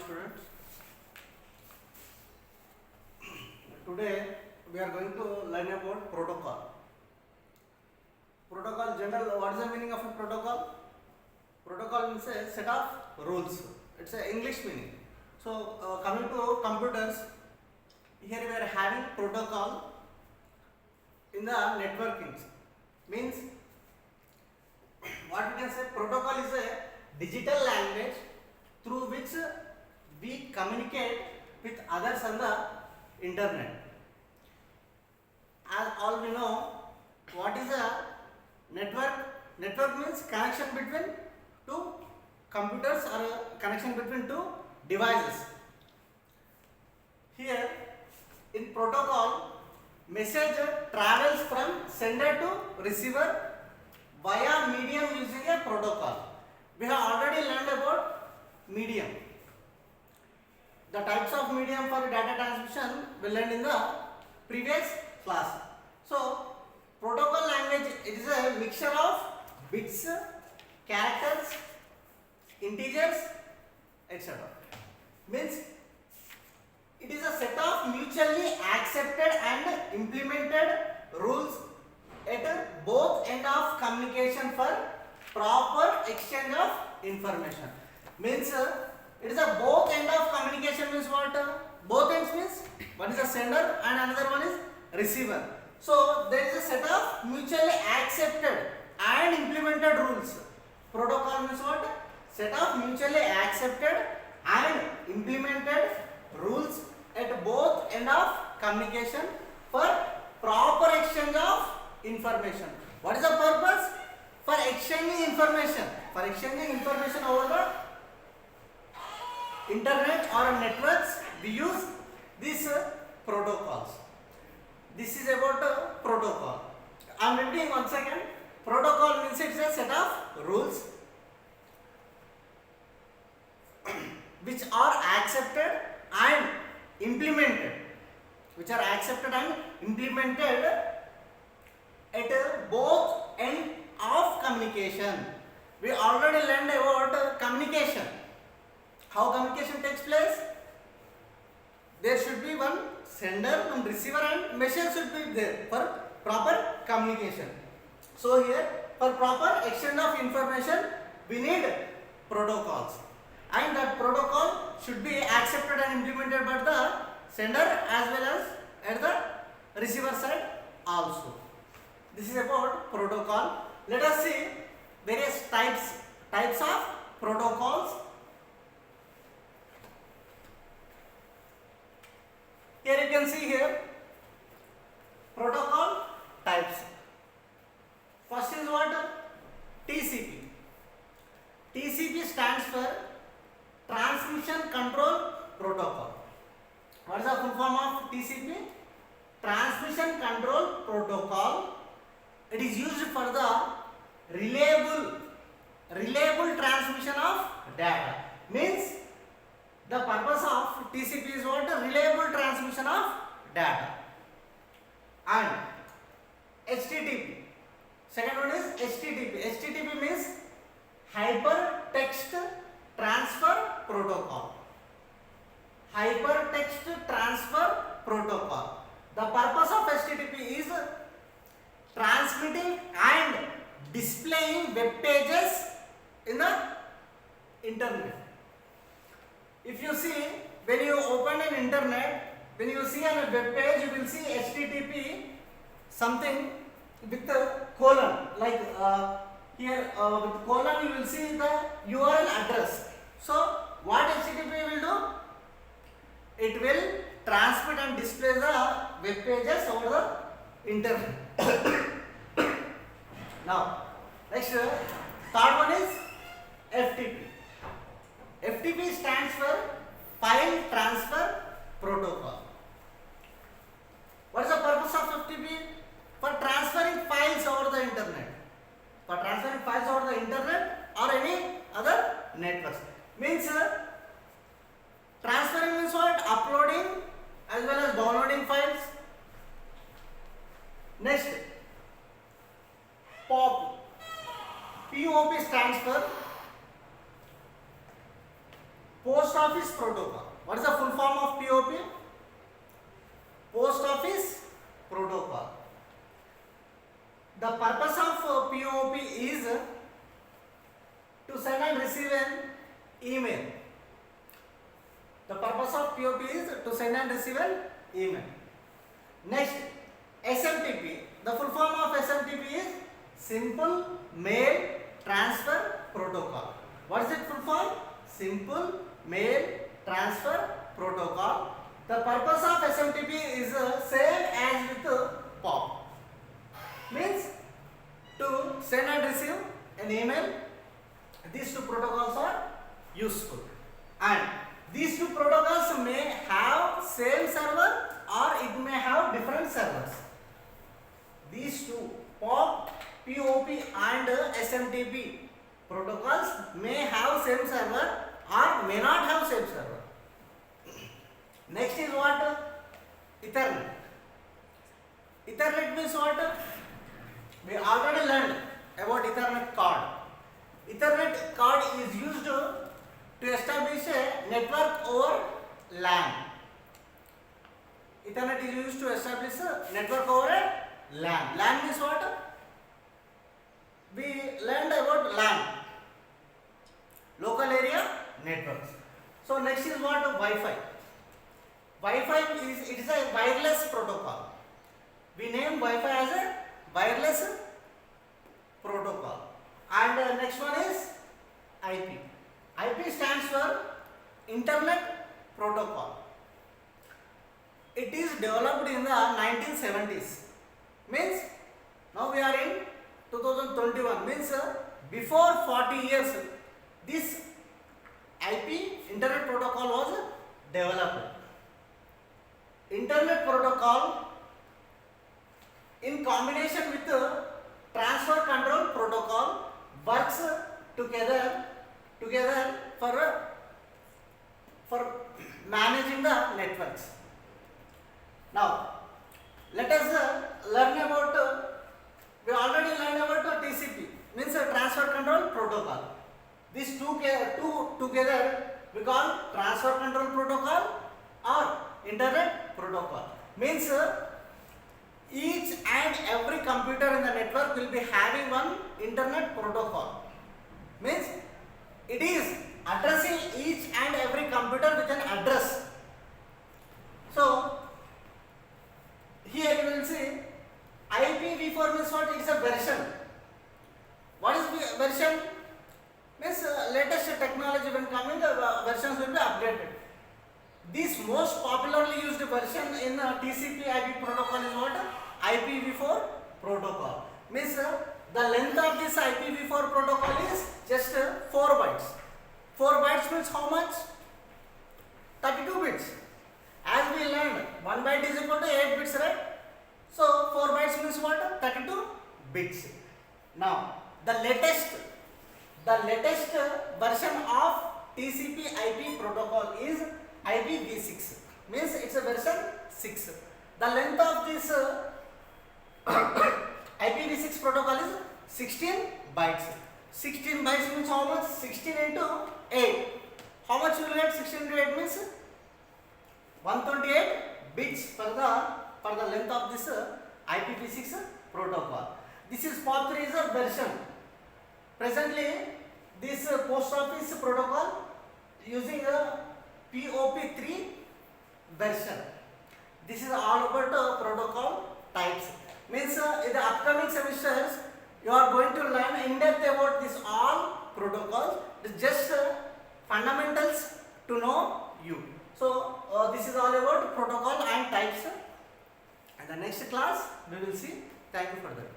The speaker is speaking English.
students. Today we are going to learn about protocol. Protocol general, what is the meaning of a protocol? Protocol means a set of rules. It's a English meaning. So coming to computers, here we are having protocol in the networking. Means what we can say, protocol is a digital language through which we communicate with others on the internet. As all we know, what is a network? Network means connection between two computers or a connection between two devices. Here in protocol, message travels from sender to receiver via medium using a protocol. We have already learned about medium. The types of medium for data transmission we learned in the previous class. So protocol language is a mixture of bits, characters, integers, etc. Means it is a set of mutually accepted and implemented rules at both end of communication for proper exchange of information. Means it is a both end of communication means what? Both ends means one is a sender and another one is receiver. So there is a set of mutually accepted and implemented rules. Protocol means what? Set of mutually accepted and implemented rules at both end of communication for proper exchange of information. What is the purpose? For exchanging information. For exchanging information over the internet or networks, we use these protocols. This is about protocol. I am repeating once again. Protocol means it's a set of rules which are accepted and implemented. Which are accepted and implemented at both end of communication. We already learned about communication. How communication takes place? There should be one sender, one receiver, and message should be there for proper communication. So here, for proper exchange of information, we need protocols, and that protocol should be accepted and implemented by the sender as well as at the receiver side also. This is about protocol. Let us see various types of protocols. Here you can see here protocol types. First is what? TCP. TCP stands for Transmission Control Protocol. What is the full form of TCP? Transmission Control Protocol. It is used for the reliable transmission of data. Means the purpose of TCP is what? Reliable transmission of data. And HTTP. Second one is HTTP. HTTP means Hypertext Transfer Protocol. Hypertext Transfer Protocol. The purpose of HTTP is transmitting and displaying web pages in the internet. If you see, when you open an internet, when you see on a web page, you will see HTTP something with a colon. Like here with colon, you will see the URL address. So what HTTP will do? It will transmit and display the web pages over the internet. Now, next, third one is FTP. FTP stands for File Transfer Protocol. What is the purpose of FTP? For transferring files over the internet. For transferring files over the internet or any other networks. Means transferring means what? Uploading as well as downloading files. Next, POP. POP stands for Post Office Office Protocol. What is the full form of POP? Post Office Protocol. The purpose of POP is to send and receive an email. The purpose of POP is to send and receive an email. Next, SMTP. The full form of SMTP is Simple Mail Transfer Protocol. What is it full form? Simple Mail Transfer Protocol. The purpose of SMTP is same as with POP. Means to send and receive an email. These two protocols are useful, and these two protocols may have same server or it may have different servers. These two POP, and SMTP protocols may have same server or may not have same server. Next is what? Ethernet. Ethernet means what? We already learned about Ethernet card. Ethernet card is used to establish a network over LAN. Ethernet is used to establish a network over a LAN. LAN means what? We learned about LAN, local area networks. So next is what? Wi-Fi. Wi-Fi is a wireless protocol. We name Wi-Fi as a wireless protocol. And next one is IP. IP stands for Internet Protocol. It is developed in the 1970s. Means now we are in 2021. Means before 40 years this IP Internet Protocol was developed. Internet Protocol in combination with Transfer Control Protocol works together for managing the networks. Now let us learn about we already learned about TCP, means Transfer Control Protocol. These two together we call Transfer Control Protocol or Internet Protocol. Means each and every computer in the network will be having one Internet Protocol. Means it is addressing each and every computer with an address. So here you will see IPv4 means what? It is a version. What is version? Means latest technology when coming, versions will be updated. This most popularly used version in TCP IP protocol is what? IPv4 protocol. Means the length of this IPv4 protocol is just 4 bytes. 4 bytes means how much? 32 bits. As we learned, 1 byte is equal to 8 bits, right? So 4 bytes means what? 32 bits. Now the latest version of TCP IP protocol is IPv6. Means it's a version 6. The length of this IPv6 protocol is 16 bytes. 16 bytes means how much? 16 into 8. How much you will get? 16 into 8 means 128 bits for the length of this IPv6 protocol. This is POP3 is a version. Presently, this post office protocol using a POP3 version. This is all about protocol types. Means in the upcoming semesters you are going to learn in depth about this all protocols. It's just fundamentals to know you. So this is all about protocol and types. And the next class we will see. Thank you for that.